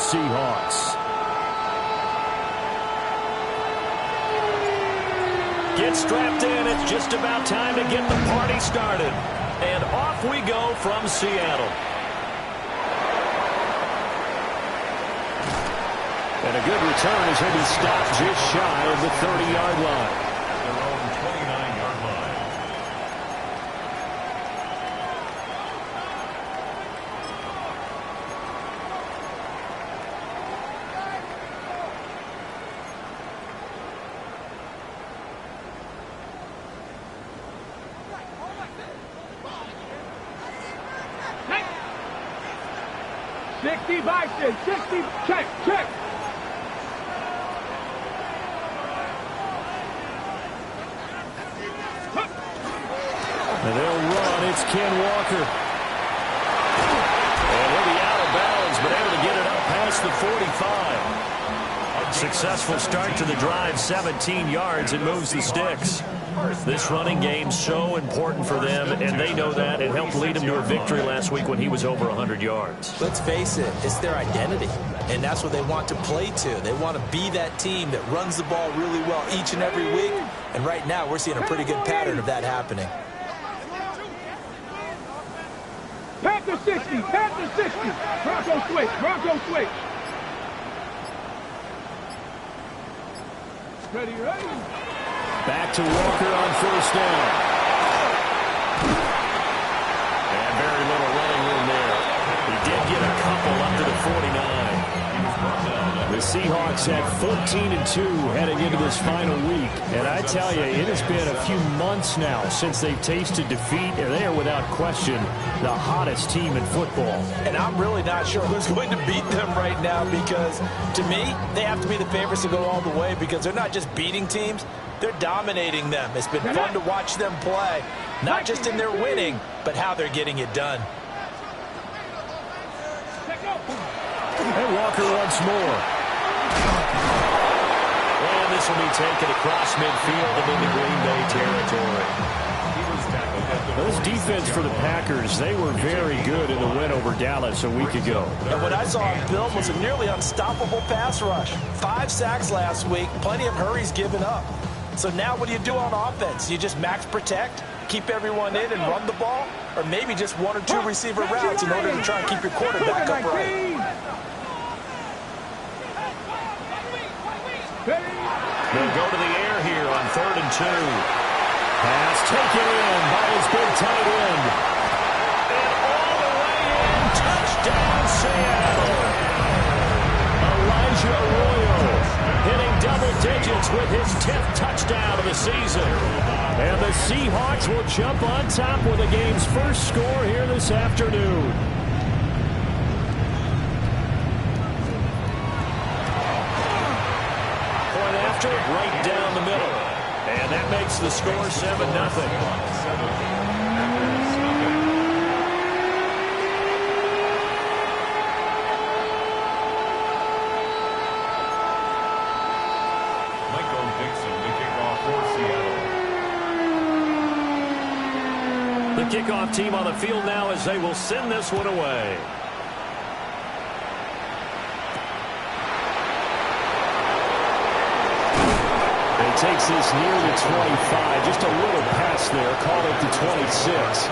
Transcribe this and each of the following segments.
Seahawks. Get strapped in. It's just about time to get the party started. And off we go from Seattle. And a good return as he'll be stopped just shy of the 30-yard line. Their own 29-yard line. Hey. 60 Bison, 60, check. And they'll run. It's Ken Walker. And he'll be out of bounds, but able to get it up past the 45. Successful start to the drive, 17 yards. It moves the sticks. This running game's so important for them, and they know that. It helped lead them to a victory last week when he was over 100 yards. Let's face it, it's their identity, and that's what they want to play to. They want to be that team that runs the ball really well each and every week, and right now we're seeing a pretty good pattern of that happening. Panther 60, Panther 60. Bronco switch. Ready. Back to Walker on first down. And very little running room there. He did get a couple up to the 49. The Seahawks at 14-2 heading into this final week. And I tell you, it has been a few months now since they've tasted defeat, and they are without question the hottest team in football. And I'm really not sure who's going to beat them right now, because to me, they have to be the favorites to go all the way, because they're not just beating teams, they're dominating them. It's been fun to watch them play, not just in their winning, but how they're getting it done. And Walker once more. And this will be taken across midfield and into Green Bay territory. Those defense for the Packers, they were very good in the win over Dallas a week ago. And what I saw on film was a nearly unstoppable pass rush. 5 sacks last week, plenty of hurries given up. So now what do you do on offense? You just max protect, keep everyone in and run the ball? Or maybe just 1 or 2 receiver routes in order to try and keep your quarterback upright? They'll go to the air here on 3rd and 2. Pass taken in by his big tight end. And all the way in. Touchdown, Seattle. Elijah Arroyo hitting double digits with his 10th touchdown of the season. And the Seahawks will jump on top with the game's first score here this afternoon. Right down the middle. And that makes the score 7-0. Michael Dixon, the kickoff for Seattle. The kickoff team on the field now as they will send this one away. Takes this near the 25. Just a little pass there. Call it the 26.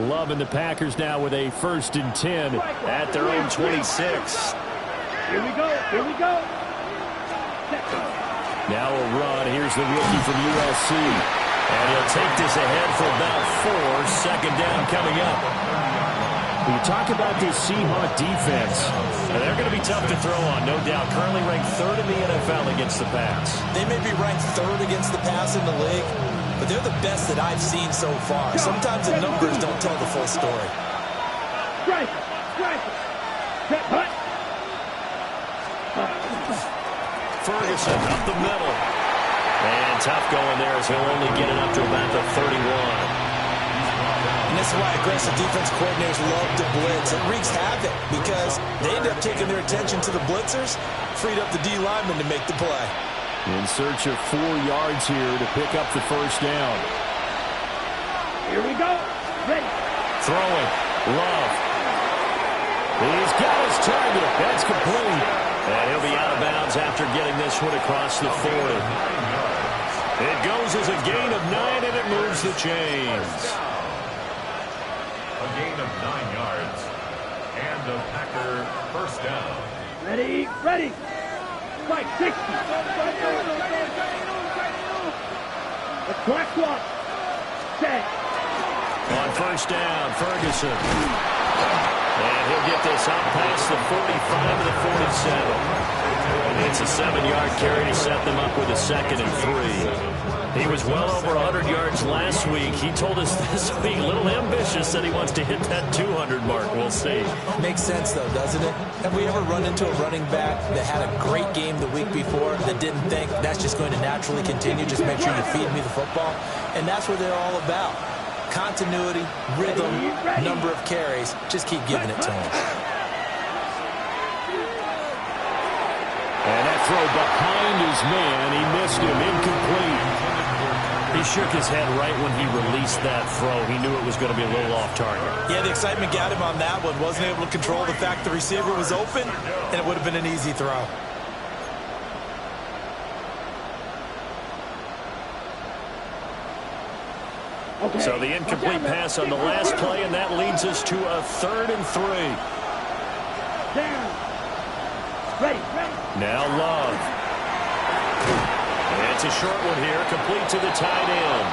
Love and the Packers now with a 1st and 10 at their own 26. Here we go. Now a run. Here's the rookie from USC. And he'll take this ahead for about 4. 2nd down coming up. When you talk about this Seahawks defense, they're going to be tough to throw on, no doubt. Currently ranked 3rd in the NFL against the pass. They may be ranked 3rd against the pass in the league, but they're the best that I've seen so far. Sometimes the numbers don't tell the full story. Strike. Ferguson up the middle. And tough going there as he'll only get it up to about the 31. this is why aggressive defense coordinators love to blitz. It wreaks havoc because they end up taking their attention to the blitzers, freed up the D lineman to make the play. In search of 4 yards here to pick up the first down. Here we go. Ready. Throwing. Love. He's got his target. That's complete. And he'll be out of bounds after getting this one across the 40. It goes as a gain of 9, and it moves the chains. A gain of 9 yards. And the Packer first down. Ready. Ready. Fight 60. The clock. Set. On first down, Ferguson. And he'll get this up past the 45 to the 47. It's a 7-yard carry to set them up with a 2nd and 3. He was well over 100 yards last week. He told us this week, a little ambitious, that he wants to hit that 200 mark. We'll see. Makes sense, though, doesn't it? Have we ever run into a running back that had a great game the week before that didn't think that's just going to naturally continue? Just make sure you feed me the football. And that's what they're all about. Continuity, rhythm, number of carries. Just keep giving it to him. And that throw behind his man. He missed him. Incomplete. He shook his head right when he released that throw. He knew it was going to be a little off target. Yeah, the excitement got him on that one. Wasn't able to control the fact the receiver was open, and it would have been an easy throw. Okay. So the incomplete pass on the last play, and that leads us to a 3rd and 3. Down. Ready. Now Love. And it's a short one here, complete to the tight end.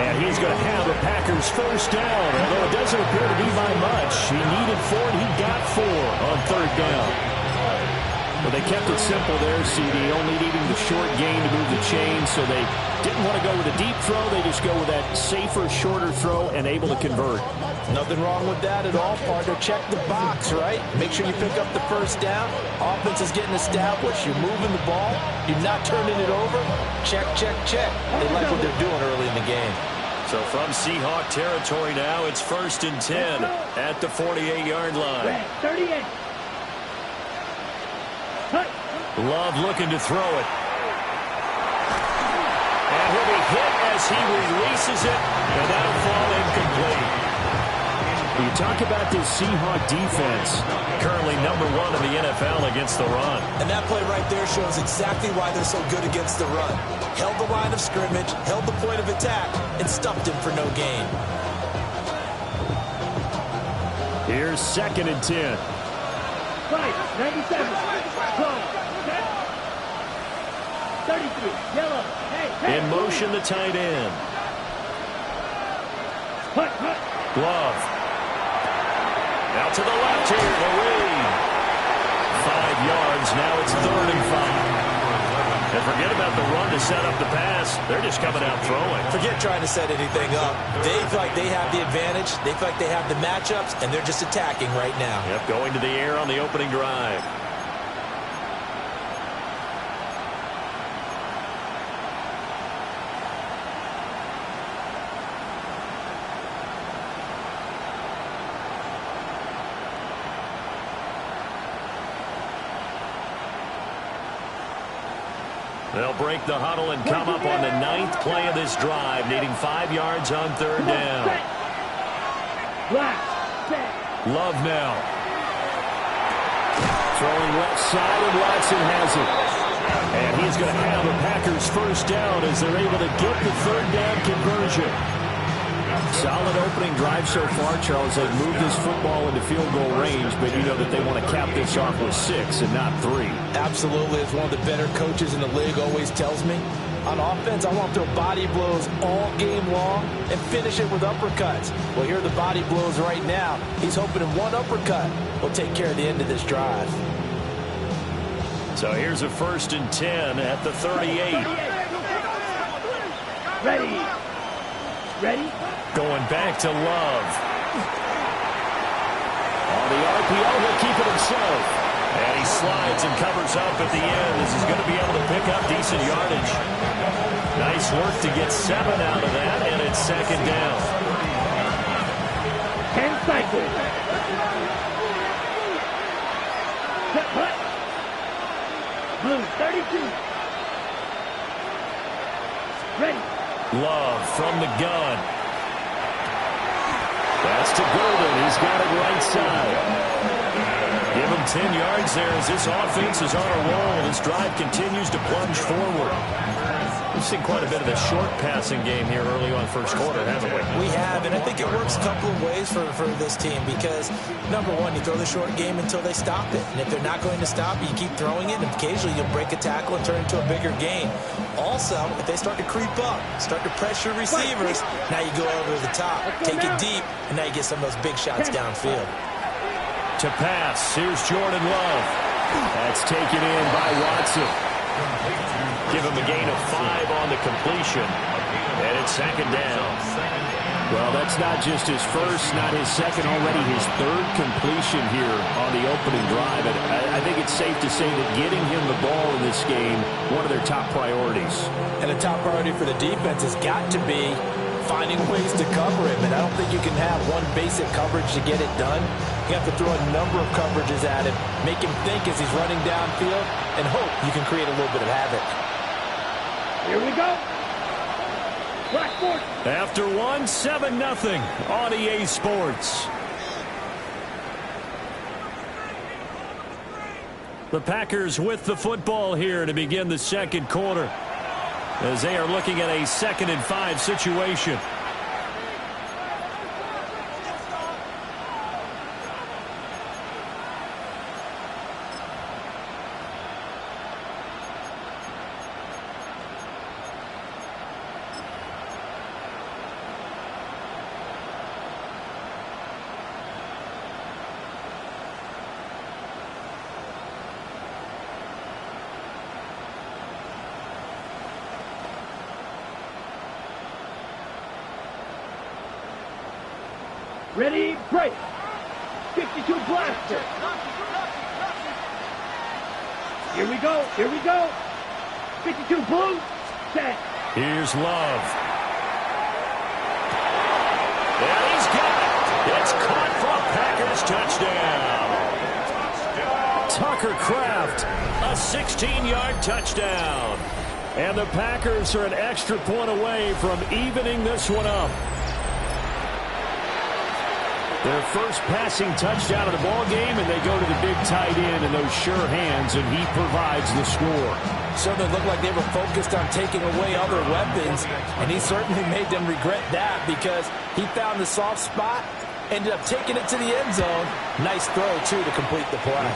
And he's going to have a Packers first down, although it doesn't appear to be by much. He needed 4, and he got 4 on 3rd down. But they kept it simple there, CD, only needing the short gain to move the chain, so they didn't want to go with a deep throw. They just go with that safer, shorter throw and able to convert. Nothing wrong with that at all, partner. Check the box, right? Make sure you pick up the first down. Offense is getting established. You're moving the ball. You're not turning it over. Check, check, check. They like what they're doing early in the game. So from Seahawk territory now, it's 1st and 10 at the 48-yard line. 38. Love looking to throw it. And he'll be hit as he releases it, and that'll fall incomplete. You talk about this Seahawk defense, currently number 1 in the NFL against the run. And that play right there shows exactly why they're so good against the run. Held the line of scrimmage, held the point of attack, and stuffed him for no gain. Here's 2nd and 10. Right. 97. Close. 33. Yellow. Hey. In motion, the tight end. Hut. Love. Out to the left here, the read. 5 yards, now it's 3rd and 5. And forget about the run to set up the pass. They're just coming out throwing. Forget trying to set anything up. They feel like they have the advantage. They feel like they have the matchups, and they're just attacking right now. Yep, going to the air on the opening drive. They'll break the huddle and come up on the 9th play of this drive, needing 5 yards on 3rd down. Love now. Throwing left side, and Watson has it. And he's going to have a Packers first down as they're able to get the 3rd down conversion. Solid opening drive so far, Charles. They've moved this football into field goal range, but you know that they want to cap this off with 6 and not 3. Absolutely. As one of the better coaches in the league always tells me, on offense, I want to throw body blows all game long and finish it with uppercuts. Well, here are the body blows right now. He's hoping in one uppercut will take care of the end of this drive. So here's a 1st and 10 at the 38. Ready. Going back to Love. On the RPO, he'll keep it himself. And he slides and covers up at the end as he's going to be able to pick up decent yardage. Nice work to get 7 out of that, and it's 2nd down. 10 cycles. Set, hut. Blue, 32. Ready. Love from the gun. That's to Golden. He's got it right side. Give him 10 yards there as this offense is on a roll. This drive continues to plunge forward. We've seen quite a bit of a short passing game here early on first quarter, haven't we? We have, and I think it works a couple of ways for this team because, number one, you throw the short game until they stop it. And if they're not going to stop it, you keep throwing it, and occasionally you'll break a tackle and turn it into a bigger gain. Also, if they start to creep up, start to pressure receivers, now you go over the top, take it deep, and now you get some of those big shots downfield. To pass, here's Jordan Love. That's taken in by Watson. Give him a gain of 5 on the completion. And it's second down. Well, that's not just his first, not his second, already his third completion here on the opening drive. And I think it's safe to say that getting him the ball in this game, one of their top priorities. And the top priority for the defense has got to be finding ways to cover him. And I don't think you can have one basic coverage to get it done. You have to throw a number of coverages at him, make him think as he's running downfield, and hope you can create a little bit of havoc. Here we go. Blackboard. After one, 7-0 on EA Sports. The Packers with the football here to begin the second quarter as they are looking at a 2nd and 5 situation. Ready, break. 52 blaster. Here we go, here we go. 52 blue, set. Here's Love. And he's got it. It's caught for a Packers touchdown. Tucker Kraft, a 16-yard touchdown. And the Packers are an extra point away from evening this one up. Their first passing touchdown of the ball game, and they go to the big tight end and those sure hands, and he provides the score. Certainly looked like they were focused on taking away other weapons, and he certainly made them regret that because he found the soft spot, ended up taking it to the end zone. Nice throw, too, to complete the play.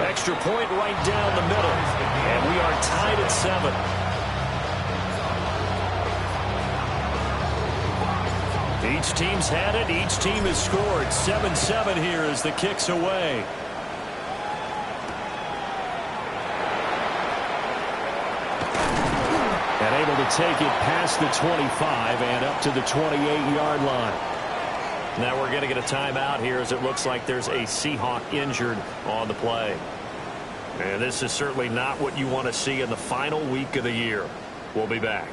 Extra point right down the middle, and we are tied at 7. Each team's had it. Each team has scored. 7-7 here as the kick's away. And able to take it past the 25 and up to the 28-yard line. Now we're going to get a timeout here as it looks like there's a Seahawk injured on the play. And this is certainly not what you want to see in the final week of the year. We'll be back.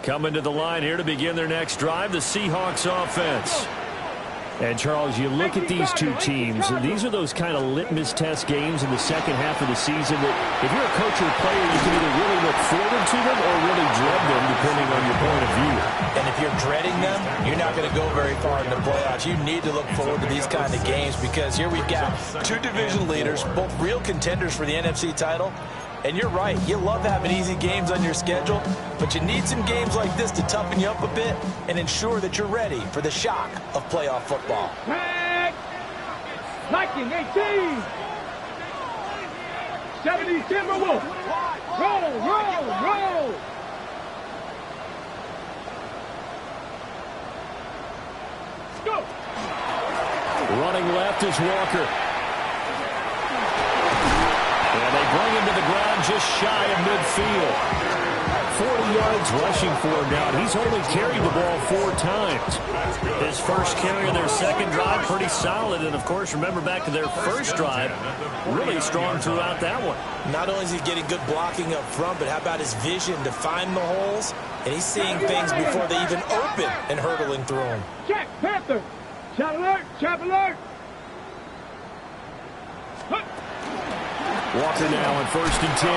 Coming to the line here to begin their next drive, the Seahawks offense. And, Charles, you look at these two teams, and these are those kind of litmus test games in the second half of the season that if you're a coach or a player, you can either really look forward to them or really dread them, depending on your point of view. And if you're dreading them, you're not going to go very far in the playoffs. You need to look forward to these kind of games because here we've got two division leaders, both real contenders for the NFC title. And you're right, you love having easy games on your schedule, but you need some games like this to toughen you up a bit and ensure that you're ready for the shock of playoff football. Tag! Viking 18! 70 Timberwolves! Roll, roll, roll! Go! Running left is Walker. And they bring him to the ground just shy of midfield. 40 yards rushing for him now. He's only carried the ball 4 times. His first carry of their second drive, pretty solid. And, of course, remember back to their first drive, really strong throughout that one. Not only is he getting good blocking up front, but how about his vision to find the holes? And he's seeing things before they even open and hurdling through them. Check, Panther. Shot alert, trap alert. Walker now on 1st and 10.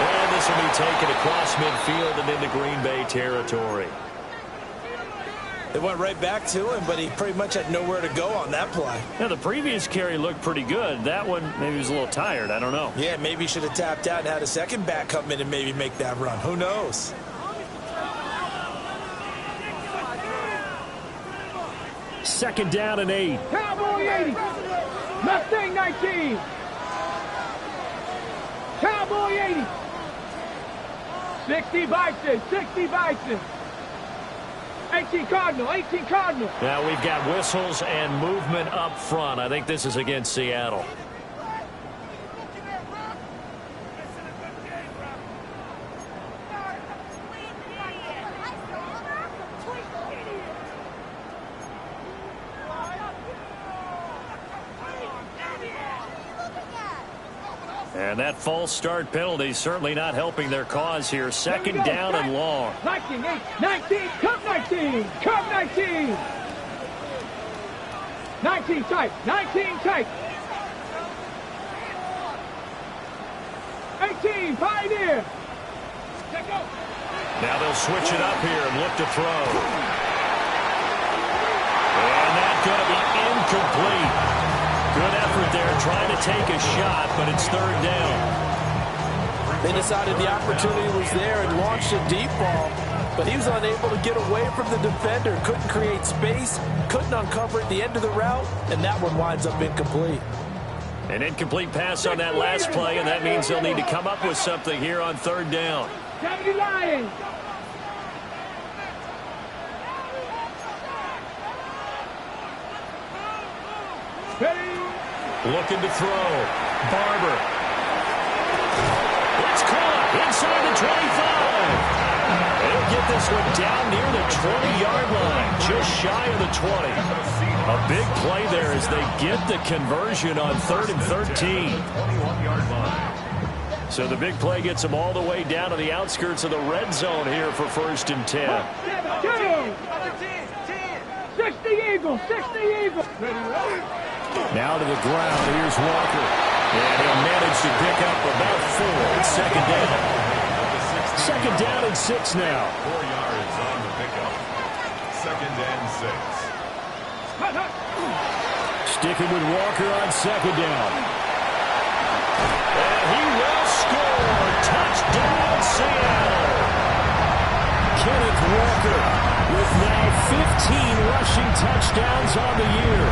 And this will be taken across midfield and into Green Bay territory. They went right back to him, but he pretty much had nowhere to go on that play. Now, the previous carry looked pretty good. That one, maybe he was a little tired. I don't know. Yeah, maybe he should have tapped out and had a second back come in and maybe make that run. Who knows? Second down and 8. Cowboy 80. Mustang 19. Cowboy 80. 60 Bison. 60 Bison. 18 Cardinal. 18 Cardinal. Now we've got whistles and movement up front. I think this is against Seattle. And that false start penalty certainly not helping their cause here. Second down and long. 19, 19, come 19, come 19. 19 tight, 19 tight. 18, Pioneer. Now they'll switch it up here and look to throw. And that's going to be incomplete. Good effort there trying to take a shot, but it's 3rd down. They decided the opportunity was there and launched a deep ball, but he was unable to get away from the defender, couldn't create space, couldn't uncover at the end of the route, and that one winds up incomplete. An incomplete pass on that last play, and that means they'll need to come up with something here on 3rd down. 70 Lions. Looking to throw. Barber. It's caught inside the 25. They'll get this one down near the 20-yard line, just shy of the 20. A big play there as they get the conversion on 3rd and 13. 21-yard line. So the big play gets them all the way down to the outskirts of the red zone here for 1st and 10. 60 Eagles, 60 Eagles. Now to the ground. Here's Walker. And he'll manage to pick up about 4. It's 2nd down. 2nd down and 6 now. 4 yards on the pickup. 2nd and 6. Sticking with Walker on 2nd down. And he will score. Touchdown, Seattle. Kenneth Walker with now 15 rushing touchdowns on the year.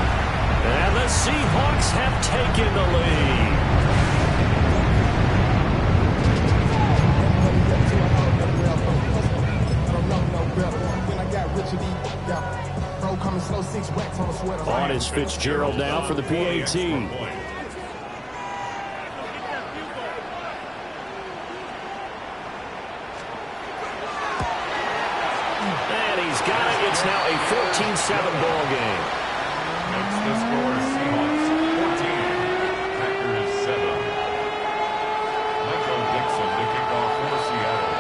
And the Seahawks have taken the lead. On is Fitzgerald now for the PAT. And he's got it. It's now a 14-7 ball game. Makes the score Seahawks 14, Packers 7. Michael Dixon to kick off for Seattle.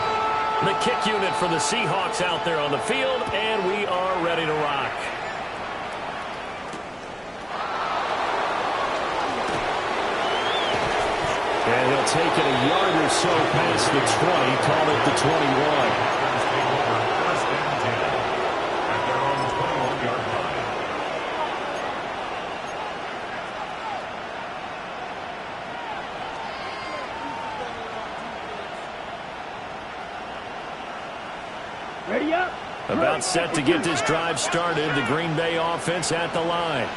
The kick unit for the Seahawks out there on the field, and we are ready to rock. And he'll take it a yard or so past the 20, call it the 21. Packers take over 1st and 10 at their own 21-yard line. Ready up. About set to get this drive started. The Green Bay offense at the line.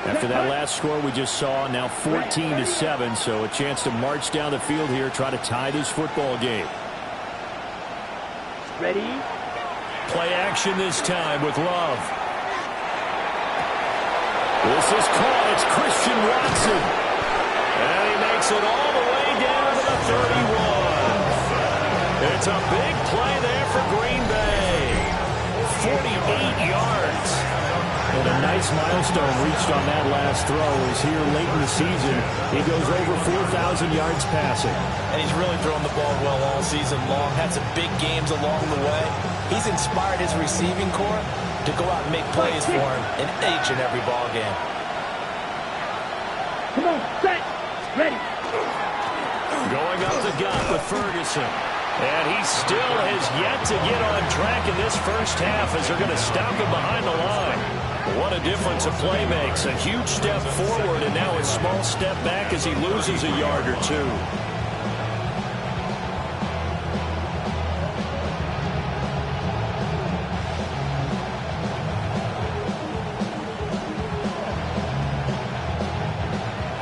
After that last score we just saw, now 14-7, so a chance to march down the field here, try to tie this football game. Ready. Play action this time with Love. This is caught. It's Christian Watson. And he makes it all the way down to the 31. a big play there for Green Bay. 48 yards. And a nice milestone reached on that last throw is here late in the season. He goes over 4,000 yards passing. And he's really thrown the ball well all season long. Had some big games along the way. He's inspired his receiving corps to go out and make plays for him in each and every ball game. Come on, set, ready. Going up the gut with Ferguson. And he still has yet to get on track in this first half as they're going to stop him behind the line. What a difference a play makes. A huge step forward and now a small step back as he loses a yard or two.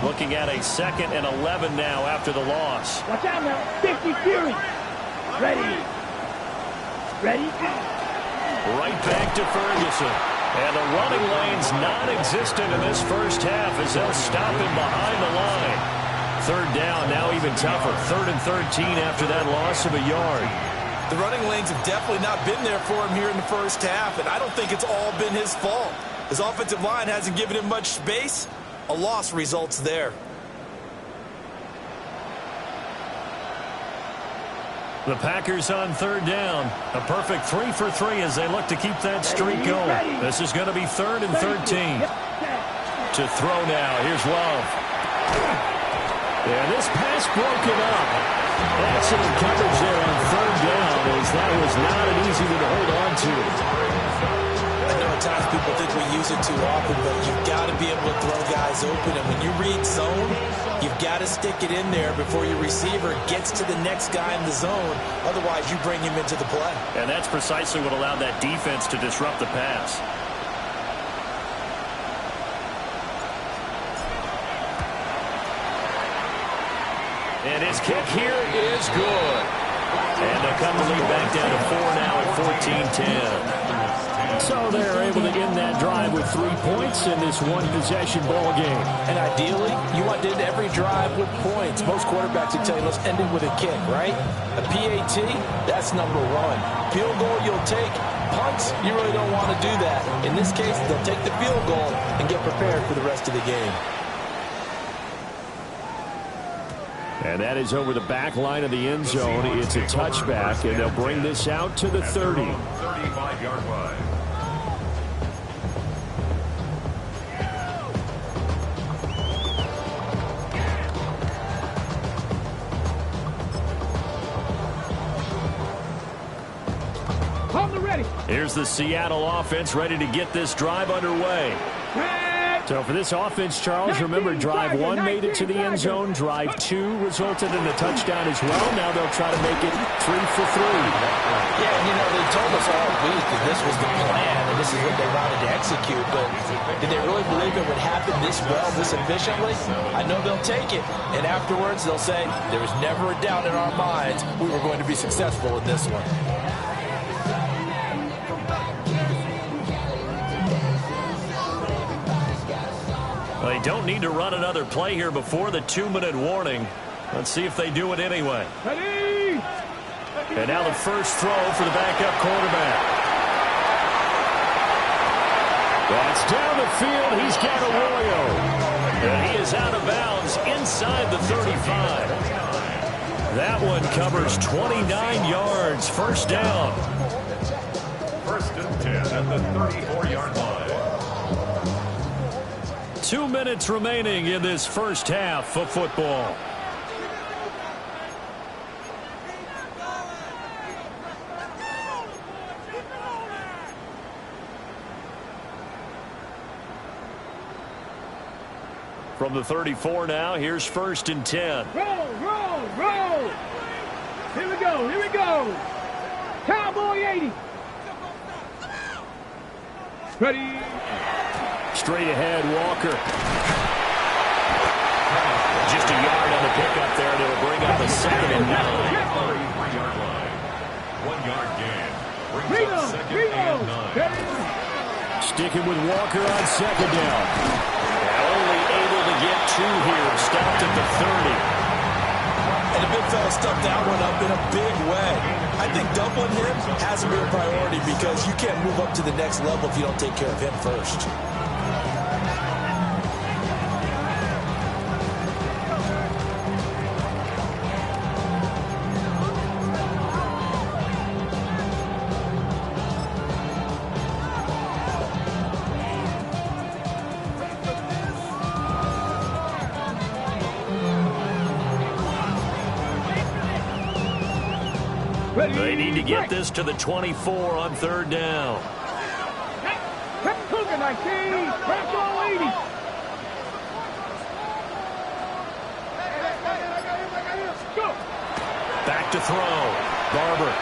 Looking at a 2nd and 11 now after the loss. Watch out now, 50 Fury. Ready. Ready. Right back to Ferguson. And the running lane's non-existent in this first half as they'll stop him behind the line. 3rd down, now even tougher. 3rd and 13 after that loss of a yard. The running lanes have definitely not been there for him here in the first half, and I don't think it's all been his fault. His offensive line hasn't given him much space. A loss results there. The Packers on 3rd down. A perfect 3 for 3 as they look to keep that streak going. This is going to be 3rd and 13. To throw now. Here's Love. And this pass broken up. Excellent coverage there on 3rd down as that was not an easy one to hold on to. I know at times people think we use it too often, but you've got to be able to throw guys open. And when you read zone, you've got to stick it in there before your receiver gets to the next guy in the zone. Otherwise, you bring him into the play. And that's precisely what allowed that defense to disrupt the pass. And his kick here is good. And they'll come to lead back down to 4 now at 14-10. So they're able to end that drive with 3 points in this one-possession ball game. And ideally, you want to end every drive with points. Most quarterbacks would tell you, let's end it with a kick, right? A PAT, that's number 1. Field goal, you'll take. Punts, you really don't want to do that. In this case, they'll take the field goal and get prepared for the rest of the game. And that is over the back line of the end zone. It's a touchback, and they'll bring this out to the 30. 35-yard line. Here's the Seattle offense ready to get this drive underway. So for this offense, Charles, remember Drive 1 made it to the end zone. Drive 2 resulted in a touchdown as well. Now they'll try to make it 3 for 3. Yeah, and they told us all week that this was the plan and this is what they wanted to execute. But did they really believe it would happen this well, this efficiently? I know they'll take it. And afterwards, they'll say, there was never a doubt in our minds we were going to be successful in this one. They don't need to run another play here before the 2-minute warning. Let's see if they do it anyway. Ready. And now the first throw for the backup quarterback. That's down the field. He's got Arroyo. And he is out of bounds inside the 35. That one covers 29 yards. First down. 1st and 10 at the 34-yard line. 2 minutes remaining in this first half of football. From the 34 now, here's 1st and 10. Roll, roll, roll. Here we go, here we go. Cowboy 80. Ready. Straight ahead, Walker. Just a yard on the pickup there, and it'll bring up a 2nd and 9. 33-yard line. 1-yard gain. Brings up 2nd and 9. Sticking with Walker on 2nd down. Only able to get 2 here. Stopped at the 30. And the big fella stuffed that one up in a big way. I think doubling him has to be a priority because you can't move up to the next level if you don't take care of him first. They need to get this to the 24 on third down. Back to throw. Barber.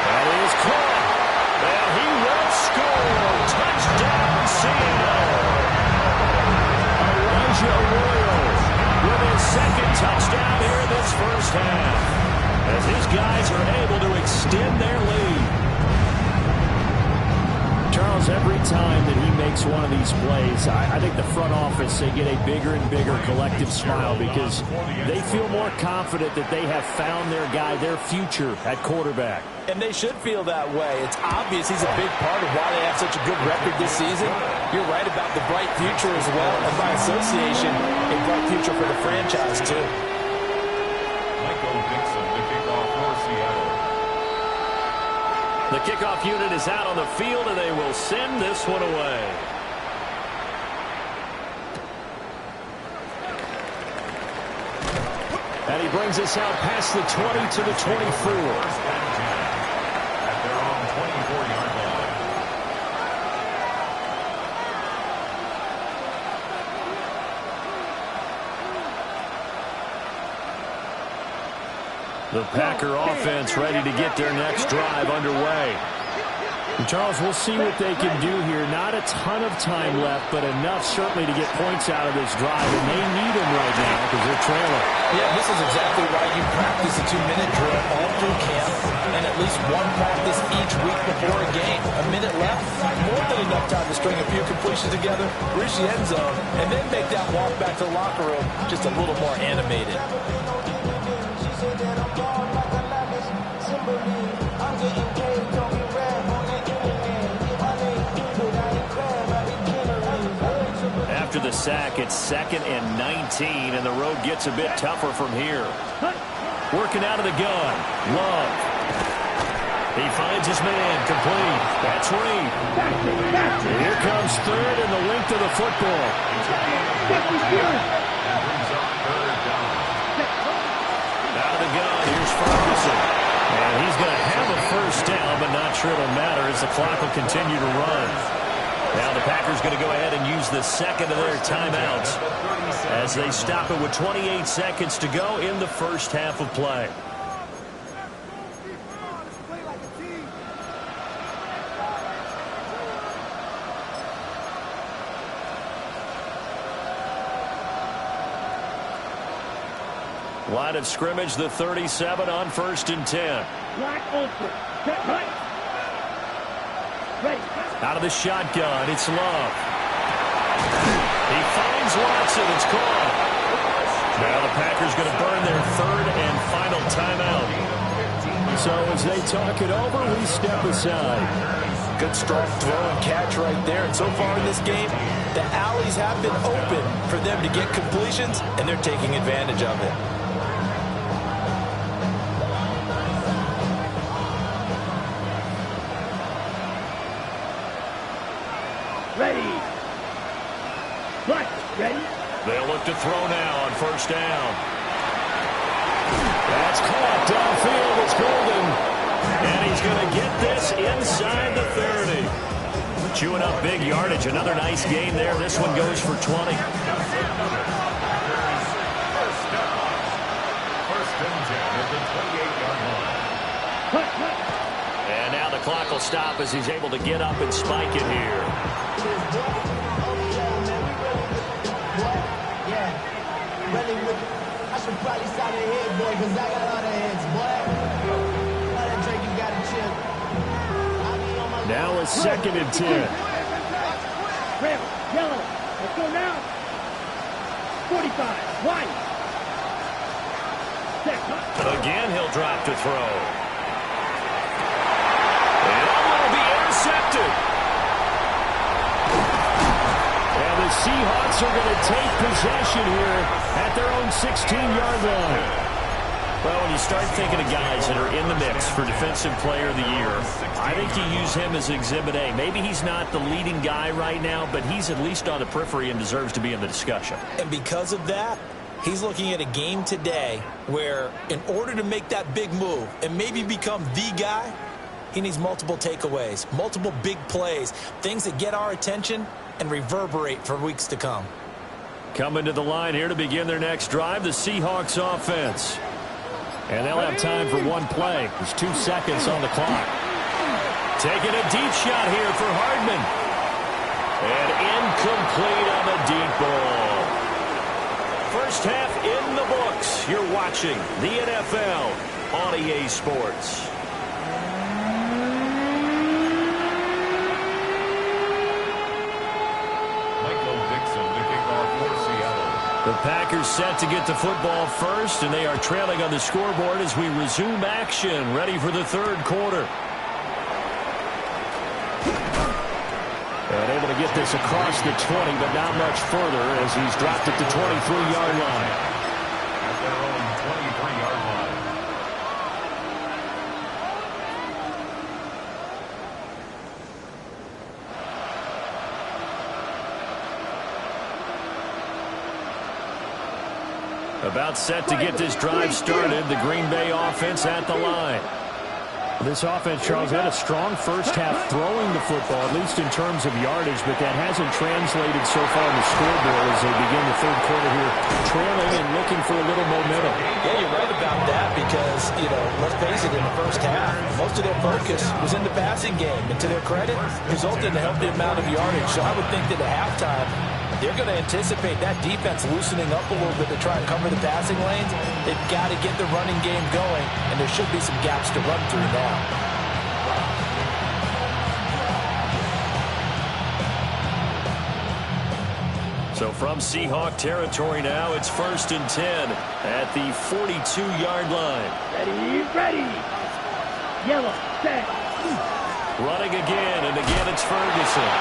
That is caught. And he will score. Touchdown, Seattle. Elijah Royal with his second touchdown here in this first half, as his guys are able to extend their lead. Charles, every time that he makes one of these plays, I think the front office, they get a bigger and bigger collective smile because they feel more confident that they have found their guy, their future at quarterback. And they should feel that way. It's obvious he's a big part of why they have such a good record this season. You're right about the bright future as well, and by association, a bright future for the franchise, too. The kickoff unit is out on the field, and they will send this one away. And he brings us out past the 20 to the 24. At their own 24-yard line. The Packer offense ready to get their next drive underway. And Charles, we'll see what they can do here. Not a ton of time left, but enough certainly to get points out of this drive, and they need them right now because they're trailing. Yeah, this is exactly why you practice a 2-minute drill all through camp and at least one practice each week before a game. A minute left, more than enough time to string a few completions together, reach the end zone, and then make that walk back to the locker room just a little more animated. After the sack, it's 2nd and 19, and the road gets a bit tougher from here. Working out of the gun. Love. He finds his man. Complete. That's Reed. Here comes third and the length of the football. Out of the gun. Here's Ferguson. And he's going to have a first down, but not sure it'll matter as the clock will continue to run. Now the Packers going to go ahead and use the second of their timeouts as they stop it with 28 seconds to go in the first half of play. Line of scrimmage, the 37 on 1st and 10. Out of the shotgun, it's Love. He finds Watson, it's caught. Now the Packers going to burn their 3rd and final timeout. So as they talk it over, we step aside. Good strong throw and catch right there. And so far in this game, the alleys have been open for them to get completions, and they're taking advantage of it. They'll look to throw now on 1st down. That's caught downfield. It's Golden. And he's going to get this inside the 30. Chewing up big yardage. Another nice gain there. This one goes for 20. First and 10 at the 28-yard line. And now the clock will stop as he's able to get up and spike it here. I should probably stop the head, boy, because I got a lot of heads, boy. All that drink, you got to chill. Now a 2nd and 10. Red, yellow, let's go now. 45, white. Again, he'll drop to throw. And that will be intercepted. And the Seahawks are going to take possession here at their own 16-yard line. Well, when you start thinking of guys that are in the mix for Defensive Player of the Year, I think you use him as Exhibit A. Maybe he's not the leading guy right now, but he's at least on the periphery and deserves to be in the discussion. And because of that, he's looking at a game today where in order to make that big move and maybe become the guy, he needs multiple takeaways, multiple big plays, things that get our attention and reverberate for weeks to come. Coming to the line here to begin their next drive, the Seahawks offense. And they'll have time for one play. There's 2 seconds on the clock. Taking a deep shot here for Hardman. And incomplete on the deep ball. First half in the books. You're watching the NFL on EA Sports. The Packers set to get the football first, and they are trailing on the scoreboard as we resume action, ready for the third quarter. And able to get this across the 20, but not much further as he's dropped at the 23-yard line. At their own 23-yard line. About set to get this drive started, the Green Bay offense at the line. This offense, Charles, had a strong first half throwing the football, at least in terms of yardage, but that hasn't translated so far on the scoreboard as they begin the third quarter here, trailing and looking for a little momentum. Yeah, you're right about that because, let's face it, in the first half, most of their focus was in the passing game. And to their credit, resulted in a healthy amount of yardage. So I would think that at halftime, they're going to anticipate that defense loosening up a little bit to try and cover the passing lanes. They've got to get the running game going, and there should be some gaps to run through now. So from Seahawk territory now, it's 1st and 10 at the 42-yard line. Ready. Yellow, set. Running again, and again it's Ferguson.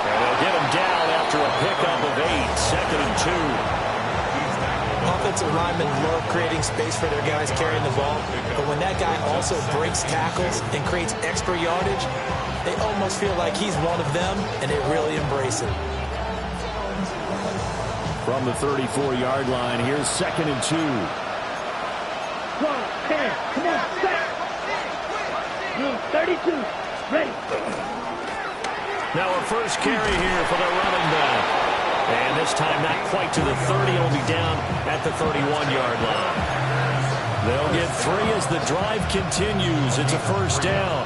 And they'll get him down after a pickup of 8, 2nd and 2. Offensive linemen love creating space for their guys carrying the ball, but when that guy also breaks tackles and creates extra yardage, they almost feel like he's one of them, and they really embrace it. From the 34-yard line, here's 2nd and 2. 1, 10, come on, set. 32, ready. Now a first carry here for the running back. And this time not quite to the 30. It'll be down at the 31-yard line. They'll get 3 as the drive continues. It's a first down.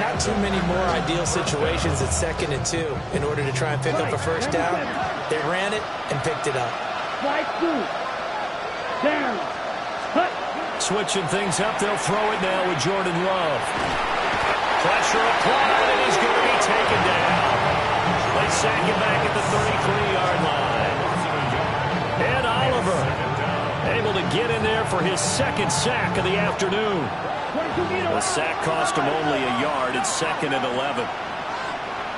Not too many more ideal situations at 2nd and 2 in order to try and pick up a first down. They ran it and picked it up. Right through. Down. Hut. Switching things up, they'll throw it now with Jordan Love. Pressure applied, and he's going to be taken down. They sack him back at the 33-yard line. And Oliver able to get in there for his 2nd sack of the afternoon. The sack cost him only a yard. It's 2nd and 11.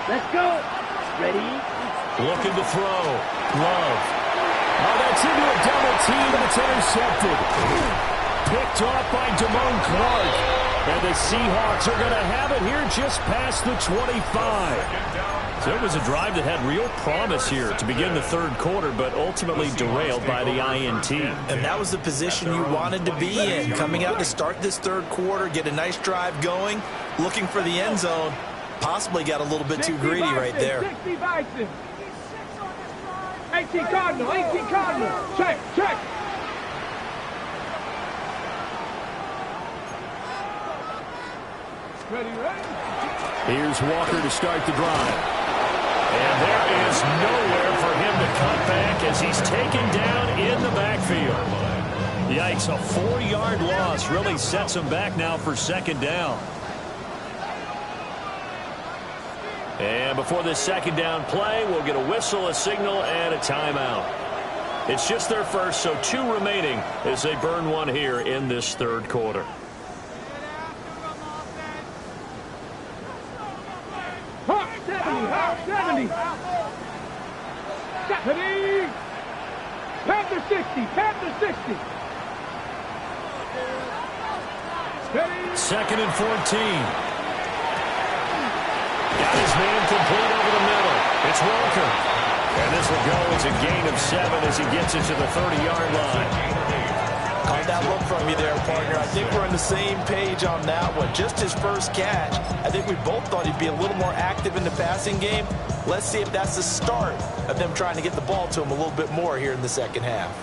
Let's go. Ready. Looking to throw. Love. Oh, that's into a double team, and it's intercepted. Picked off by Damone Clark. And the Seahawks are going to have it here just past the 25. So it was a drive that had real promise here to begin the third quarter, but ultimately derailed by the INT. And that was the position you wanted to be in. Coming out to start this third quarter, get a nice drive going, looking for the end zone. Possibly got a little bit too greedy right there. 60 Bison. 18 Cardinal, 18 Cardinal. Check. Ready. Here's Walker to start the drive. And there is nowhere for him to cut back as he's taken down in the backfield. Yikes, a 4-yard loss really sets him back now for 2nd down. And before this 2nd down play, we'll get a whistle, a signal, and a timeout. It's just their first, so 2 remaining as they burn one here in this third quarter. Hawk 70, Hawk 70. 70. Panther 60, Panther 60. Steady. 2nd and 14. Got his man complete over the middle. It's Walker. And this will go as a gain of 7 as he gets it to the 30-yard line. Caught that look from you there, partner. I think we're on the same page on that one. Just his first catch. I think we both thought he'd be a little more active in the passing game. Let's see if that's the start of them trying to get the ball to him a little bit more here in the second half.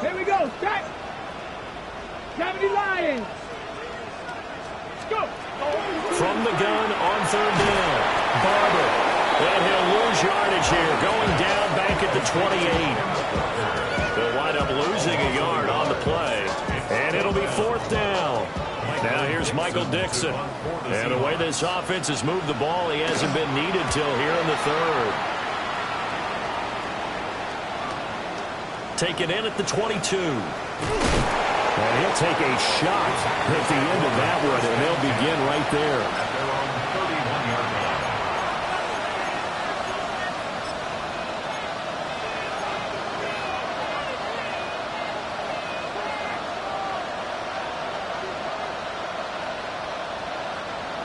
Here we go, set. 70 Lions. Go. From the gun on 3rd down. Barber. And he'll lose yardage here, going down back at the 28. They'll wind up losing a yard on the play. And it'll be 4th down. Now here's Michael Dixon. And the way this offense has moved the ball, he hasn't been needed till here in the 3rd. Taken in at the 22. And he'll take a shot at the end of that one, and they'll begin right there. At their own 31-yard line.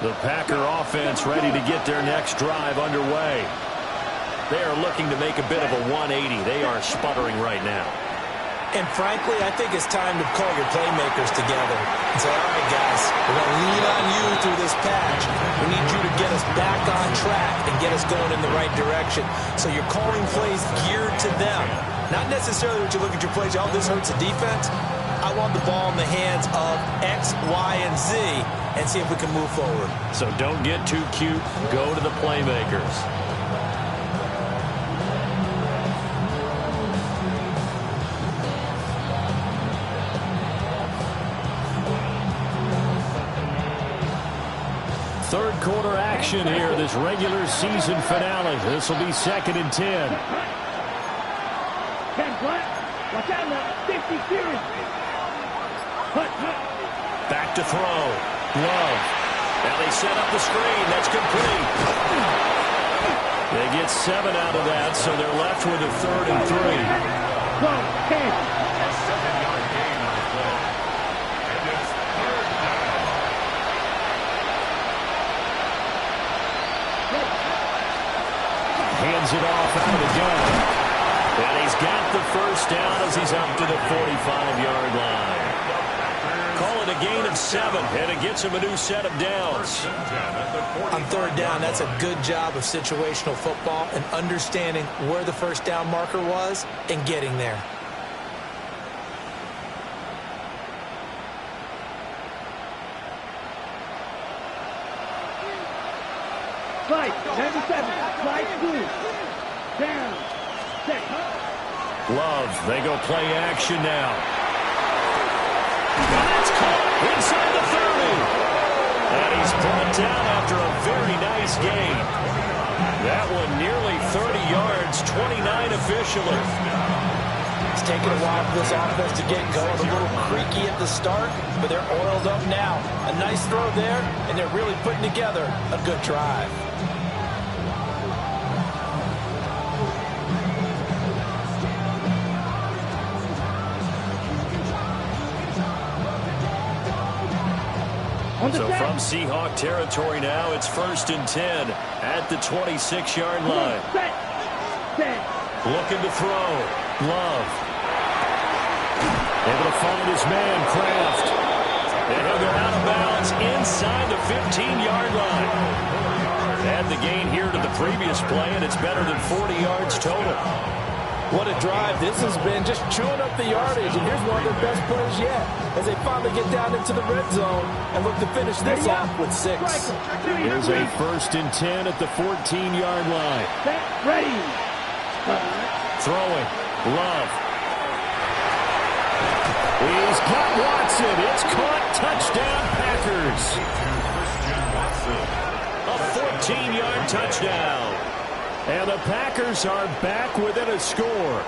The Packer offense ready to get their next drive underway. They are looking to make a bit of a 180. They are sputtering right now. And frankly, I think it's time to call your playmakers together and say, all right, guys, we're going to lean on you through this patch. We need you to get us back on track and get us going in the right direction. So you're calling plays geared to them. Not necessarily when you look at your plays, oh, this hurts the defense. I want the ball in the hands of X, Y, and Z and see if we can move forward. So don't get too cute. Go to the playmakers. Third quarter action here, this regular season finale. This will be 2nd and 10. 10 flat. Watch out now. 50 series. Hut. Back to throw. Love. Now they set up the screen. That's complete. They get 7 out of that, so they're left with a 3rd and 3. Go. 10. A 7-yard gain on the play. And it's 3rd down. Hands it off out of the gun. And he's got the first down as he's up to the 45-yard line. Call it a gain of 7, and it gets him a new set of downs. On 3rd down, that's a good job of situational football and understanding where the first down marker was and getting there. Slide. 97. Slide 2. Down. Set. Love, they go play action now. And that's caught inside the 30. And he's brought down after a very nice gain. That one nearly 30 yards, 29 officially. It's taken a while for this offense to get going. A little creaky at the start, but they're oiled up now. A nice throw there, and they're really putting together a good drive. So from Seahawk territory now, it's 1st and 10 at the 26-yard line. Looking to throw. Love. Able to find his man, Kraft. And he'll go out of bounds inside the 15-yard line. Add the gain here to the previous play, and it's better than 40 yards total. What a drive this has been, just chewing up the yardage. And here's one of their best plays yet as they finally get down into the red zone and look to finish this off with 6. Here's a 1st and 10 at the 14-yard line. Ready. Throwing. Love. He's got Watson. It's caught. Touchdown, Packers. A 14-yard touchdown. And the Packers are back within a score.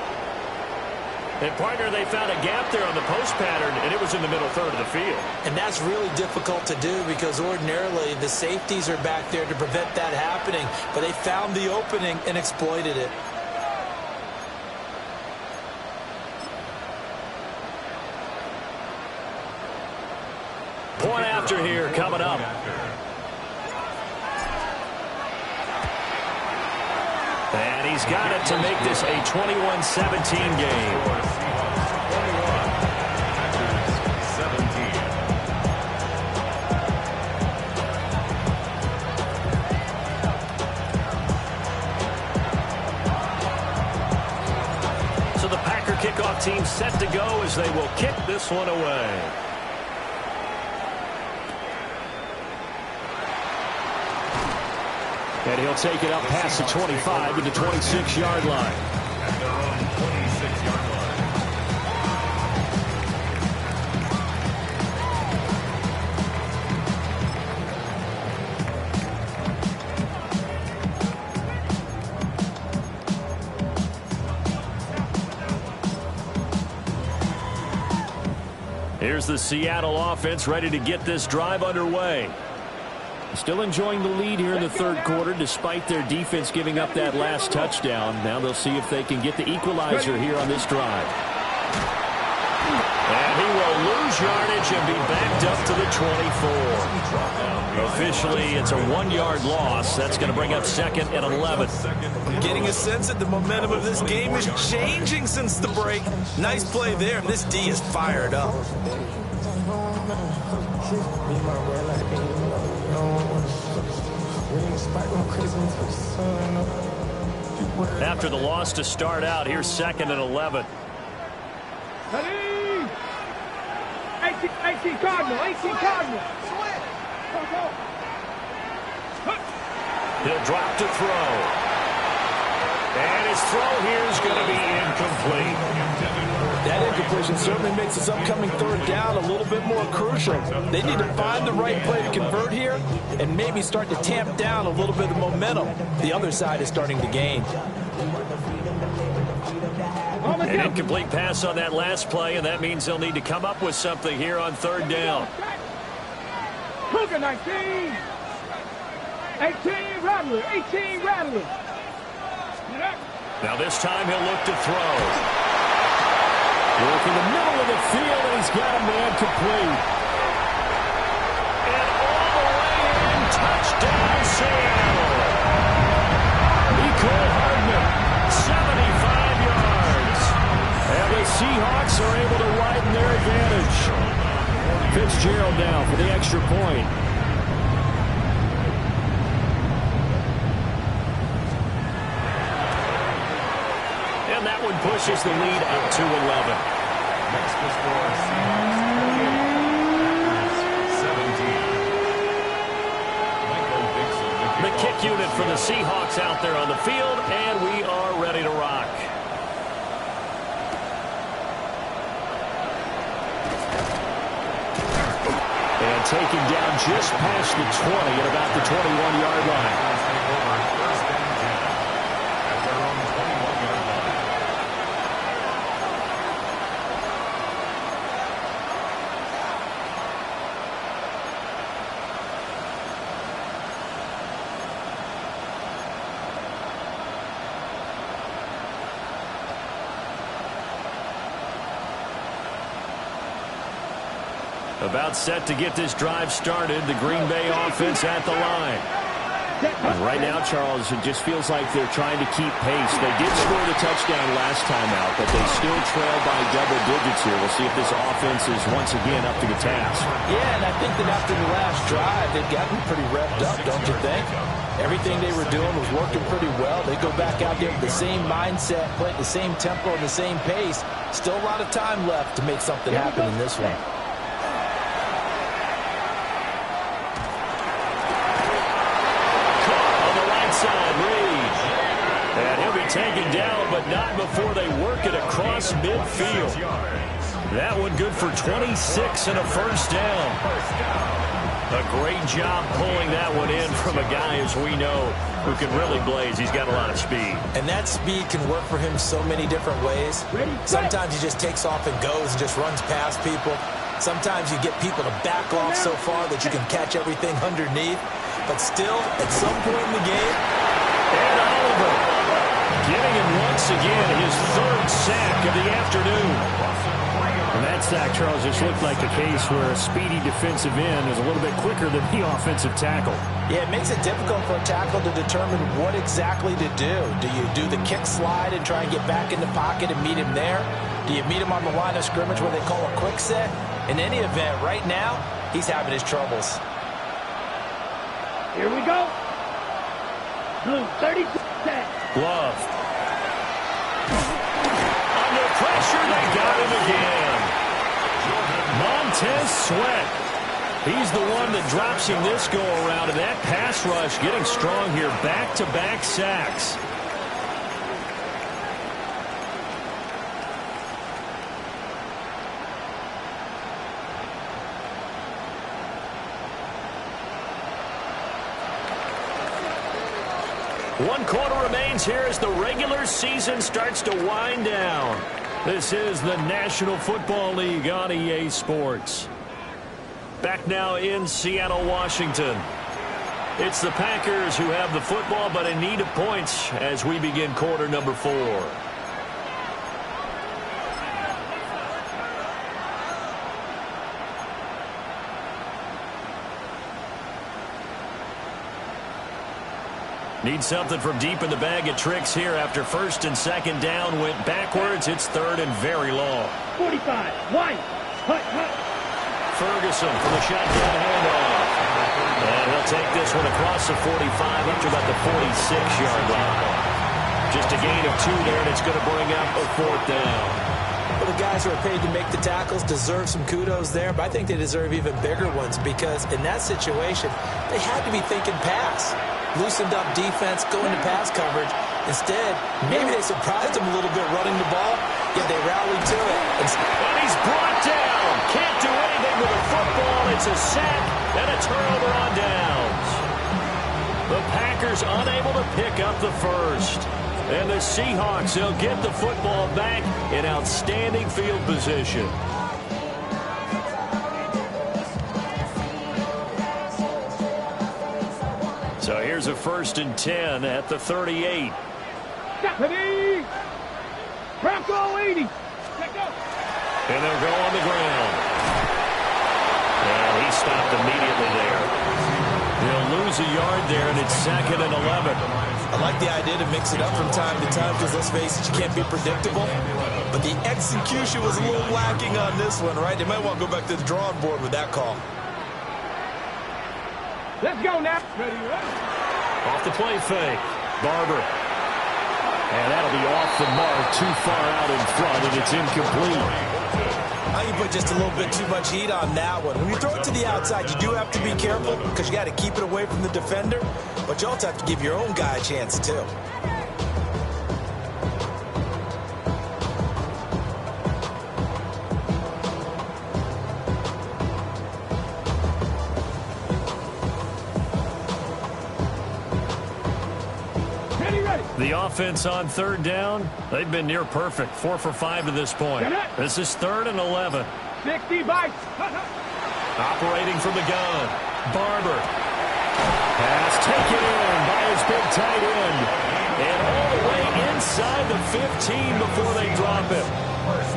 And, partner, they found a gap there on the post pattern, and it was in the middle third of the field. And that's really difficult to do because ordinarily the safeties are back there to prevent that happening. But they found the opening and exploited it. Point after here coming up. And he's got it to make this a 21-17 game. So the Packer kickoff team set to go as they will kick this one away. And he'll take it up past the 25 to the 26-yard line. At their own 26-yard line. Here's the Seattle offense ready to get this drive underway. Still enjoying the lead here in the third quarter despite their defense giving up that last touchdown. Now they'll see if they can get the equalizer here on this drive. And he will lose yardage and be backed up to the 24. Officially, it's a 1-yard loss. That's going to bring up 2nd and 11. Getting a sense that the momentum of this game is changing since the break. Nice play there. This D is fired up. After the loss to start out, here's 2nd and 11. 18 Cardinal. He'll drop to throw. And his throw here is going to be incomplete. That incompletion certainly makes this upcoming third down a little bit more crucial. They need to find the right play to convert here and maybe start to tamp down a little bit of momentum. The other side is starting to gain. An incomplete pass on that last play, and that means they'll need to come up with something here on third down. Cougar 19. 18 Rattler. Now this time he'll look to throw. Work in the middle of the field, and he's got a man complete. And all the way in, touchdown Seattle. Mecole Hardman, 75 yards. And the Seahawks are able to widen their advantage. Fitzgerald now for the extra point. And that one pushes the lead up to 11. Next to score, Seahawks 17. The kick unit for the Seahawks out there on the field, and we are ready to rock. And taken down just past the 20 at about the 21-yard line. About set to get this drive started. The Green Bay offense at the line. And right now, Charles, it just feels like they're trying to keep pace. They did score the touchdown last time out, but they still trail by double digits here. We'll see if this offense is once again up to the task. Yeah, and I think that after the last drive, they've gotten pretty revved up, don't you think? Everything they were doing was working pretty well. They go back out there with the same mindset, play at the same tempo and the same pace. Still a lot of time left to make something happen in this one. And he'll be taken down, but not before they work it across midfield. That one good for 26 and a first down. A great job pulling that one in from a guy, as we know, who can really blaze. He's got a lot of speed. And that speed can work for him so many different ways. Sometimes he just takes off and goes and just runs past people. Sometimes you get people to back off so far that you can catch everything underneath. But still, at some point in the game, and Oliver getting him once again his third sack of the afternoon. And that sack, Charles, just looked like a case where a speedy defensive end is a little bit quicker than the offensive tackle. Yeah, it makes it difficult for a tackle to determine what exactly to do. Do you do the kick slide and try and get back in the pocket and meet him there? Do you meet him on the line of scrimmage when they call a quick set? In any event, right now, he's having his troubles. Here we go. Blue, 32 set. Love. Under pressure, they got him again. Montez Sweat. He's the one that drops him this go-around, and that pass rush getting strong here. Back-to-back sacks. One quarter remains here as the regular season starts to wind down. This is the National Football League on EA Sports. Back now in Seattle, Washington. It's the Packers who have the football, but in need of points as we begin quarter number 4. Need something from deep in the bag of tricks here after first and second down went backwards. It's third and very long. 45, one, hut, hut. Ferguson for the shotgun handoff. And he'll take this one across the 45 up to about the 46-yard line. Just a gain of 2 there, and it's going to bring up a 4th down. Well, the guys who are paid to make the tackles deserve some kudos there, but I think they deserve even bigger ones because in that situation, they had to be thinking pass. Loosened up defense, going to pass coverage. Instead, maybe they surprised him a little bit running the ball, yet they rallied to it. And he's brought down. Can't do anything with the football. It's a sack and a turnover on downs. The Packers unable to pick up the first. And the Seahawks, they'll get the football back in outstanding field position. So here's a 1st and 10 at the 38. Stephanie! Bronco 80. Let go. And they'll go on the ground. And he stopped immediately there. He'll lose a yard there, and it's 2nd and 11. I like the idea to mix it up from time to time because, let's face it, you can't be predictable. But the execution was a little lacking on this one, right? They might want to go back to the drawing board with that call. Let's go now. Ready, ready. Off the play fake. Barber. And that'll be off the mark, too far out in front, and it's incomplete. Now you put just a little bit too much heat on that one. When you throw it to the outside, you do have to be careful because you got to keep it away from the defender, but you also have to give your own guy a chance too. The offense on 3rd down, they've been near perfect. 4 for 5 to this point. This is 3rd and 11. 60 bites. Operating from the gun. Barber. Pass taken in by his big tight end. And all the way inside the 15 before they drop him.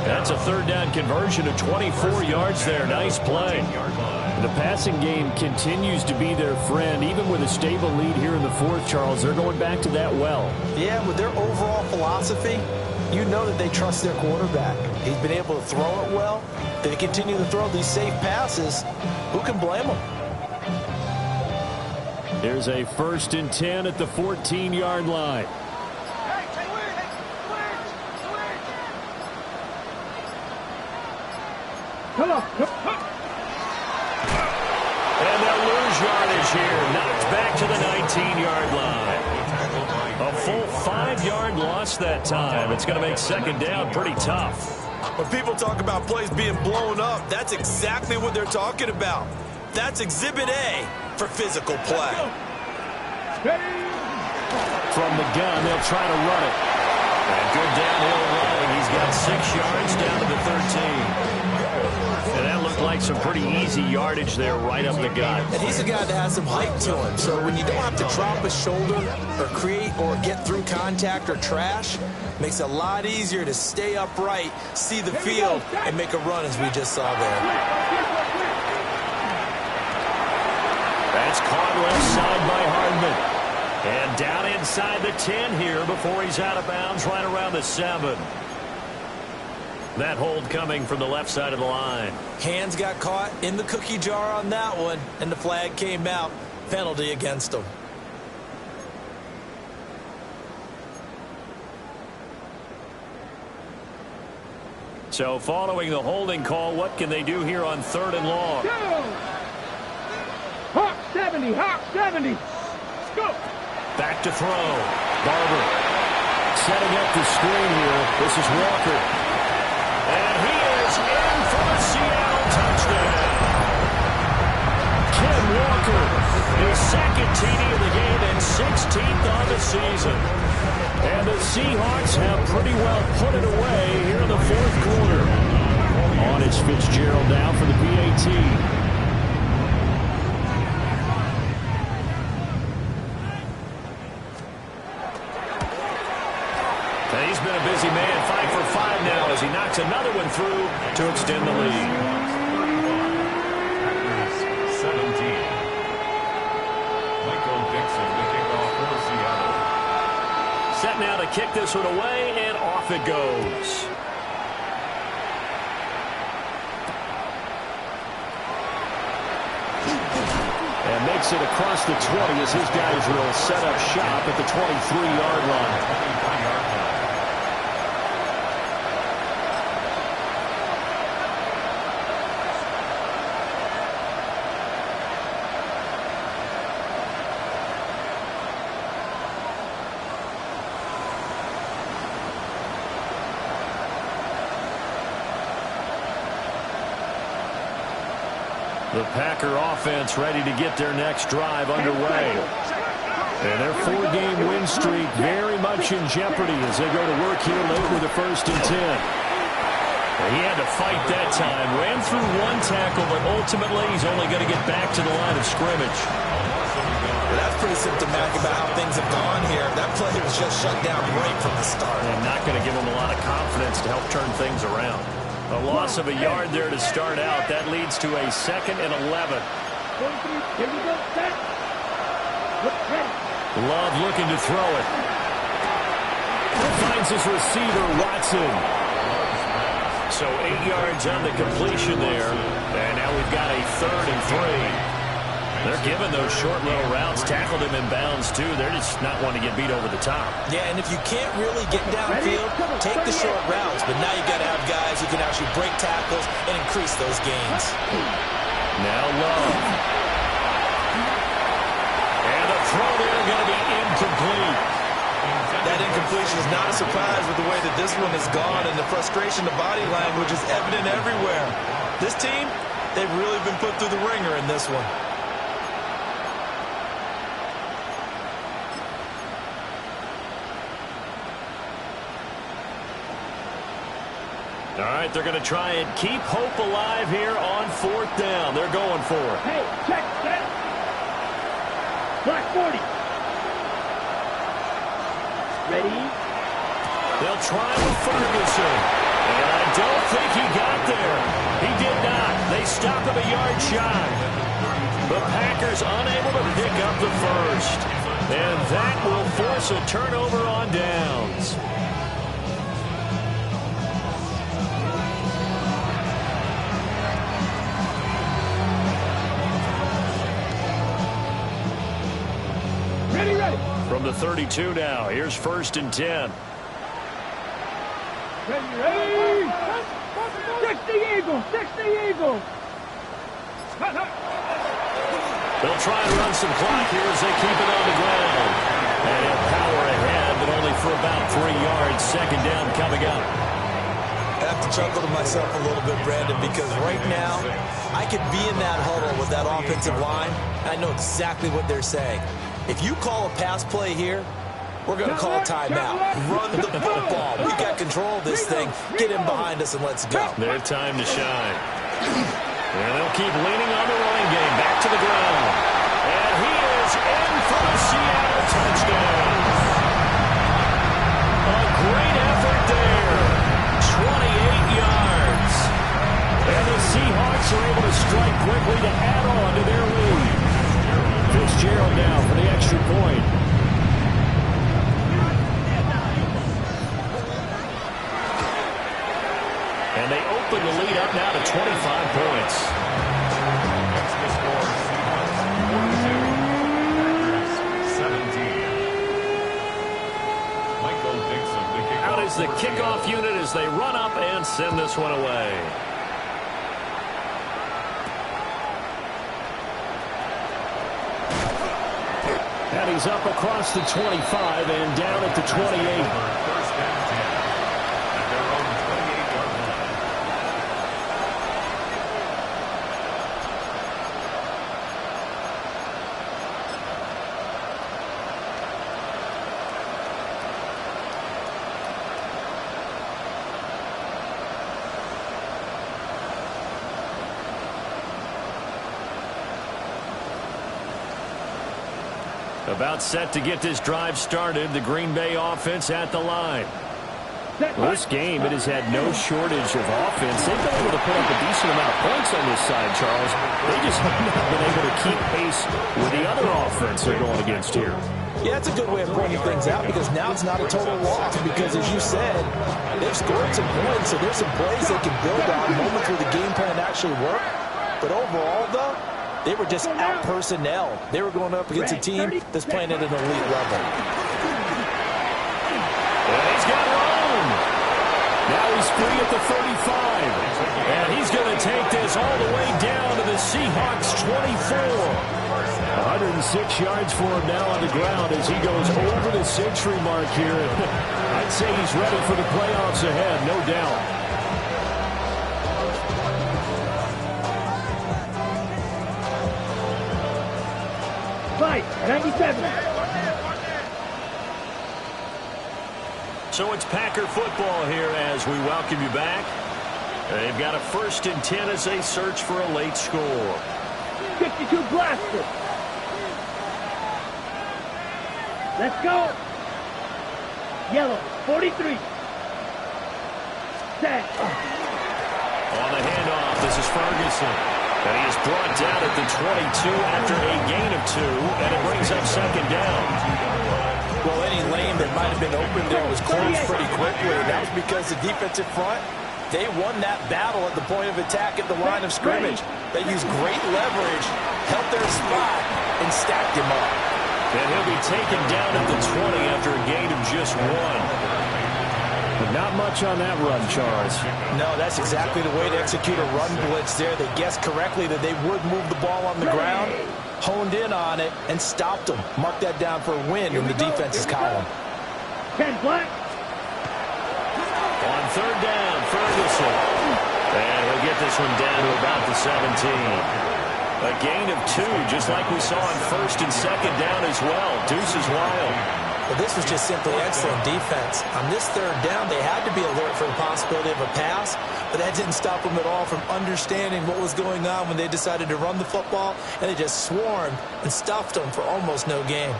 That's a 3rd down conversion of 24 yards there. Nice play. The passing game continues to be their friend. Even with a stable lead here in the 4th, Charles, they're going back to that well. Yeah, with their overall philosophy, you know that they trust their quarterback. He's been able to throw it well. They continue to throw these safe passes. Who can blame them? Here's a 1st and 10 at the 14-yard line. Come on. And they'll lose yardage here. Knocked back to the 19-yard line. A full 5-yard loss that time. It's going to make 2nd down pretty tough. When people talk about plays being blown up, that's exactly what they're talking about. That's Exhibit A for physical play. From the gun, they'll try to run it. And good downhill running. He's got 6 yards down to the 13. And that looked like some pretty easy yardage there right up the gut. And he's a guy that has some height to him. So when you don't have to drop a shoulder or create or get through contact or trash, makes it a lot easier to stay upright, see the field, and make a run as we just saw there. That's caught left side by Hardman. And down inside the 10 here before he's out of bounds right around the 7. That hold coming from the left side of the line. Hands got caught in the cookie jar on that one, and the flag came out. Penalty against him. So following the holding call, what can they do here on 3rd and long? Go! Hawk 70, Hawk 70. Let's go. Back to throw. Barber setting up the screen here. This is Walker. And he is in for a Seattle touchdown. Ken Walker, his 2nd TD of the game and 16th on the season. And the Seahawks have pretty well put it away here in the 4th quarter. On is Fitzgerald now for the PAT. And he's been a busy man, 5 for 5 now as he knocks another one through to extend the lead. 17. Michael Dixon to kick off for Seattle. Set now to kick this one away, and off it goes. And makes it across the 20 as his guys will set up shop at the 23-yard line. The Packer offense ready to get their next drive underway. And their 4-game win streak very much in jeopardy as they go to work here late with a 1st and 10. And he had to fight that time. Ran through 1 tackle, but ultimately he's only going to get back to the line of scrimmage. Well, that's pretty symptomatic about how things have gone here. That play was just shut down right from the start. And not going to give him a lot of confidence to help turn things around. A loss of a yard there to start out. That leads to a 2nd and 11. Here we go. Set. Look ready. Love looking to throw it. Finds his receiver, Watson. So 8 yards on the completion there. And now we've got a 3rd and 3. They're giving those short little routes. Tackled him in bounds, too. They're just not wanting to get beat over the top. Yeah, and if you can't really get downfield, take the short routes. But now you've got to have guys who can actually break tackles and increase those gains. Now Love. And the throw there going to be incomplete. That incompletion is not a surprise with the way that this one has gone, and the frustration, the body language is evident everywhere. This team, they've really been put through the ringer in this one. All right, they're going to try and keep hope alive here on 4th down. They're going for it. Hey, check, set. Black 40. Ready? They'll try with Ferguson. And I don't think he got there. He did not. They stop him a yard shy. The Packers unable to pick up the 1st. And that will force a turnover on downs. From the 32 now, here's 1st and 10. Ready? Six the Eagle! Six the Eagle! They'll try and run some clock here as they keep it on the ground. And have power ahead, but only for about 3 yards. 2nd down coming up. have to chuckle to myself a little bit, Brandon, because right now I could be in that huddle with that offensive line, and I know exactly what they're saying. If you call a pass play here, we're going to call a timeout. Run the football. We got control of this thing. Get him behind us and let's go. Their time to shine. And they'll keep leaning on the running game. Back to the ground. And he is in for the Seattle touchdown. A great effort there. 28 yards. And the Seahawks are able to strike quickly to add on to their lead. Fitzgerald now for the extra point. And they open the lead up now to 25 points. Extra score, Seahawks 42, Packers 17. Michael Dixon, the kickoff. Out is the kickoff unit as they run up and send this one away. And he's up across the 25 and down at the 28. First and 10 at their own 28-yard line. About set to get this drive started. The Green Bay offense at the line. Well, this game, it has had no shortage of offense. They've been able to put up a decent amount of points on this side, Charles. They just have not been able to keep pace with the other offense they're going against here. Yeah, it's a good way of pointing things out because now it's not a total loss because, as you said, they've scored some points, so there's some plays they can build on, moments where the game plan actually worked. But overall, though, they were just out personnel. They were going up against a team that's playing at an elite level. And he's got room. Now he's free at the 35. And he's going to take this all the way down to the Seahawks 24. 106 yards for him now on the ground as he goes over the century mark here. I'd say he's ready for the playoffs ahead, no doubt. Fight, 97. So it's Packer football here as we welcome you back. They've got a 1st and 10 as they search for a late score. 52 blaster. Let's go. Yellow, 43. Set. On the handoff, this is Ferguson. And he is brought down at the 22 after a gain of 2, and it brings up 2nd down. Well, any lane that might have been open there was closed pretty quickly. That was because the defensive front, they won that battle at the point of attack at the line of scrimmage. They used great leverage, held their spot, and stacked him up. And he'll be taken down at the 20 after a gain of just 1. But not much on that run, Charles. No, that's exactly the way to execute a run blitz there. They guessed correctly that they would move the ball on the ground, honed in on it, and stopped them. Mark that down for a win in the defense's column. 10 black. On 3rd down, Ferguson. And he'll get this one down to about the 17. A gain of 2, just like we saw on 1st and 2nd down as well. Deuce is wild. Well, this was just simply excellent defense. On this 3rd down, they had to be alert for the possibility of a pass, but that didn't stop them at all from understanding what was going on when they decided to run the football, and they just swarmed and stuffed them for almost no gain.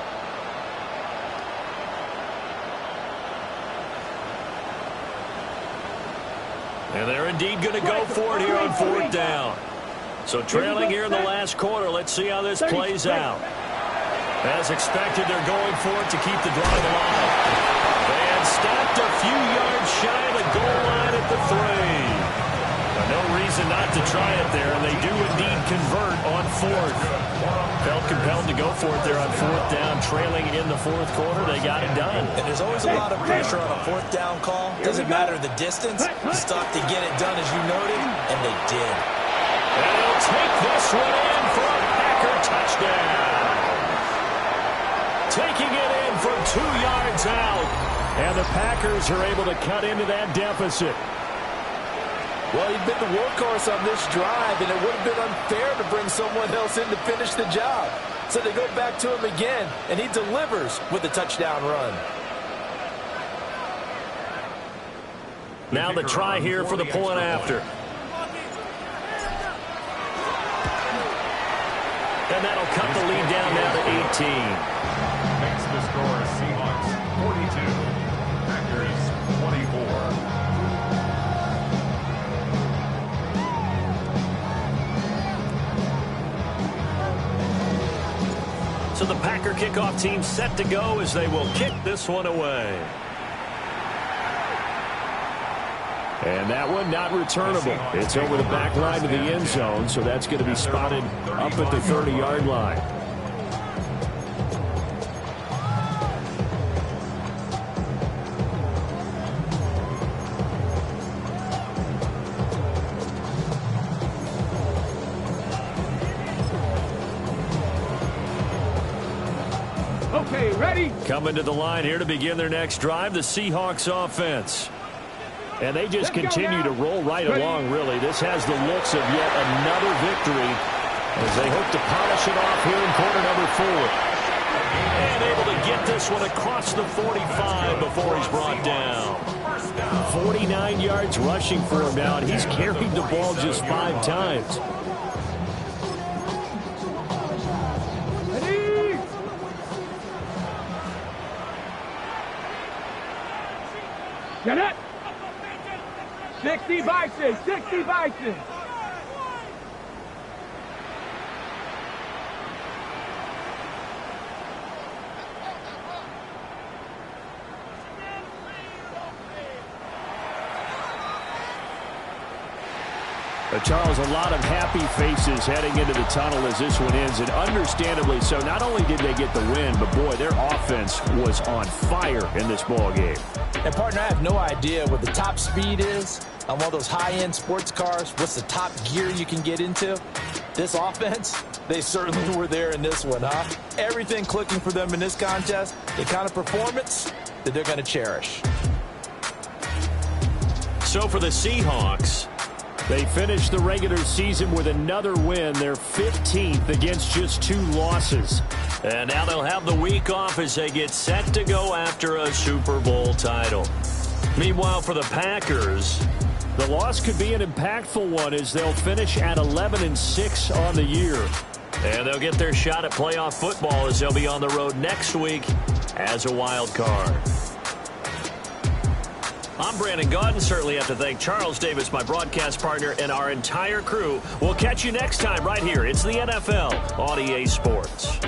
And they're indeed going to go for it here on 4th down. So trailing here in the last quarter, let's see how this plays out. As expected, they're going for it to keep the drive alive. And stopped a few yards shy of the goal line at the 3. No reason not to try it there, and they do indeed convert on 4th. Felt compelled to go for it there on 4th down, trailing in the 4th quarter. They got it done. And there's always a lot of pressure on a 4th down call. Doesn't matter the distance. You still have to get it done, as you noted, and they did. And he'll take this one in for a Packer touchdown. Taking it in from 2 yards out. And the Packers are able to cut into that deficit. Well, he'd been the workhorse on this drive, and it would have been unfair to bring someone else in to finish the job. So they go back to him again, and he delivers with a touchdown run. Now the try here for the point after. And that'll cut the lead down now to 18. Makes the score Seahawks 42, Packers 24. So the Packer kickoff team set to go as they will kick this one away. And that one not returnable. It's over the back line of the end zone, so that's going to be spotted up at the 30-yard line. Okay, ready? Coming to the line here to begin their next drive, the Seahawks offense. And they just continue to roll right along, really. This has the looks of yet another victory as they hope to polish it off here in quarter number 4. And able to get this one across the 45 before he's brought down. 49 yards rushing for him now, and he's carried the ball just 5 times. Ready? Get it? 60 Bison, 60 Bison. Charles, a lot of happy faces heading into the tunnel as this one ends, and understandably so. Not only did they get the win, but boy, their offense was on fire in this ball game. And, partner, I have no idea what the top speed is on one of those high-end sports cars. What's the top gear you can get into? This offense, they certainly were there in this one, huh? Everything clicking for them in this contest, the kind of performance that they're going to cherish. So for the Seahawks, they finished the regular season with another win, their 15th against just 2 losses. and now they'll have the week off as they get set to go after a Super Bowl title. Meanwhile, for the Packers, the loss could be an impactful one as they'll finish at 11-6 on the year. And they'll get their shot at playoff football as they'll be on the road next week as a wild card. I'm Brandon Gaudin. Certainly have to thank Charles Davis, my broadcast partner, and our entire crew. We'll catch you next time right here. It's the NFL on EA Sports.